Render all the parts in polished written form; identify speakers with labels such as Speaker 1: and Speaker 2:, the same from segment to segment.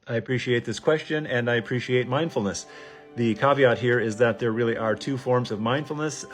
Speaker 1: I appreciate this question, and I appreciate mindfulness. The caveat here is that there really are two forms of mindfulness,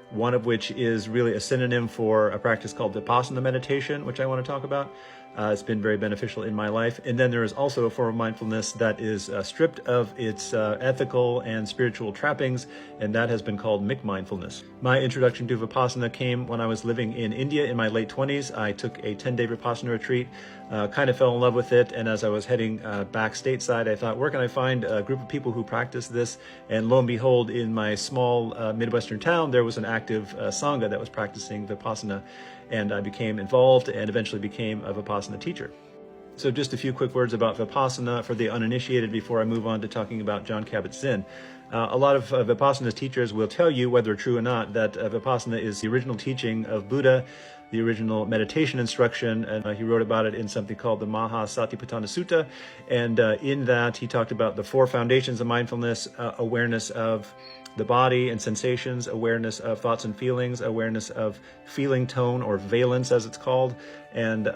Speaker 1: one of which is really a synonym for a practice called Vipassana meditation, which I want to talk about. It's been very beneficial in my life. And then there is also a form of mindfulness that is stripped of its ethical and spiritual trappings, and that has been called McMindfulness. My introduction to Vipassana came when I was living in India in my late 20s. I took a 10-day Vipassana retreat, kind of fell in love with it, and as I was heading back stateside, I thought, where can I find a group of people who practice this? And lo and behold, in my small Midwestern town, there was an active Sangha that was practicing Vipassana, and I became involved and eventually became a Vipassana teacher. So just a few quick words about Vipassana for the uninitiated before I move on to talking about Jon Kabat-Zinn. A lot of Vipassana teachers will tell you, whether true or not, that Vipassana is the original teaching of Buddha, the original meditation instruction, and he wrote about it in something called the Mahasatipatthana Sutta. And in that, he talked about the four foundations of mindfulness: awareness of the body and sensations, awareness of thoughts and feelings, awareness of feeling tone or valence as it's called, and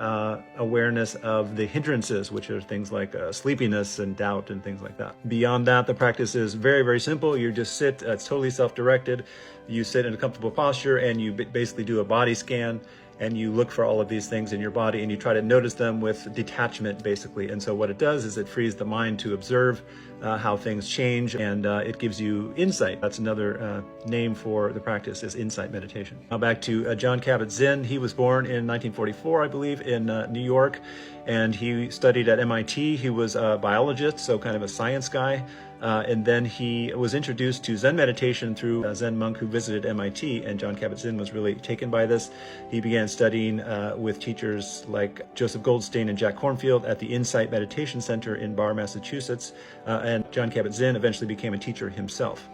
Speaker 1: awareness of the hindrances, which are things like sleepiness and doubt and things like that. Beyond that, the practice is very, very simple. You just sit, it's totally self-directed. You sit in a comfortable posture and you basically do a body scan, and you look for all of these things in your body and you try to notice them with detachment, basically. And so what it does is it frees the mind to observe how things change, and it gives you insight. That's another name for the practice, is insight meditation. Now back to Jon Kabat-Zinn. He was born in 1944, I believe, in New York, and he studied at MIT. He was a biologist, so kind of a science guy. And then he was introduced to Zen meditation through a Zen monk who visited MIT, and Jon Kabat-Zinn was really taken by this. He began studying with teachers like Joseph Goldstein and Jack Kornfield at the Insight Meditation Center in Barre, Massachusetts, and Jon Kabat-Zinn eventually became a teacher himself.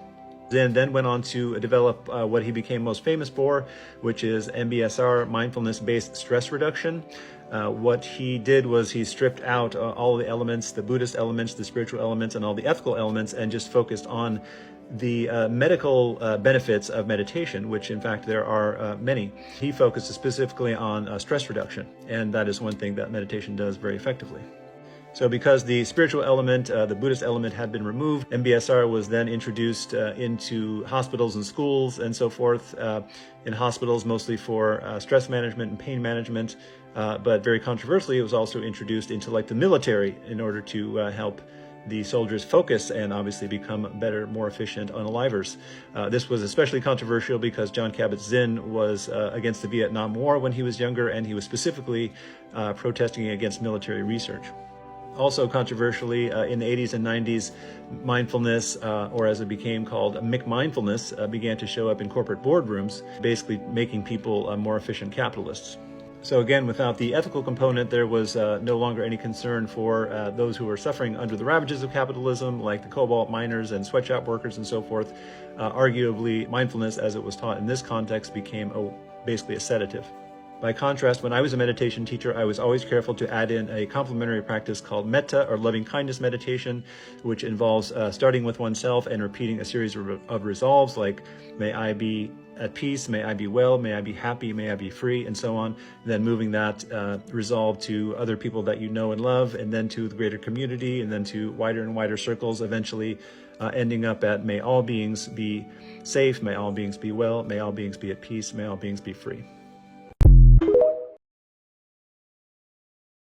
Speaker 1: Zinn then went on to develop what he became most famous for, which is MBSR, mindfulness-based stress reduction. What he did was he stripped out all the elements, the Buddhist elements, the spiritual elements, and all the ethical elements, and just focused on the medical benefits of meditation, which in fact there are many. He focused specifically on stress reduction, and that is one thing that meditation does very effectively. So because the spiritual element, the Buddhist element, had been removed, MBSR was then introduced into hospitals and schools and so forth. In hospitals, mostly for stress management and pain management, but very controversially, it was also introduced into like the military in order to help the soldiers focus and obviously become better, more efficient unalivers. This was especially controversial because Jon Kabat-Zinn was against the Vietnam War when he was younger, and he was specifically protesting against military research. Also controversially, in the 80s and 90s, mindfulness, or as it became called, McMindfulness, began to show up in corporate boardrooms, basically making people more efficient capitalists. So again, without the ethical component, there was no longer any concern for those who were suffering under the ravages of capitalism, like the cobalt miners and sweatshop workers and so forth. Arguably, mindfulness, as it was taught in this context, became basically a sedative. By contrast, when I was a meditation teacher, I was always careful to add in a complementary practice called metta, or loving kindness meditation, which involves starting with oneself and repeating a series of resolves like, may I be at peace, may I be well, may I be happy, may I be free, and so on. And then moving that resolve to other people that you know and love, and then to the greater community, and then to wider and wider circles, eventually ending up at, may all beings be safe, may all beings be well, may all beings be at peace, may all beings be free.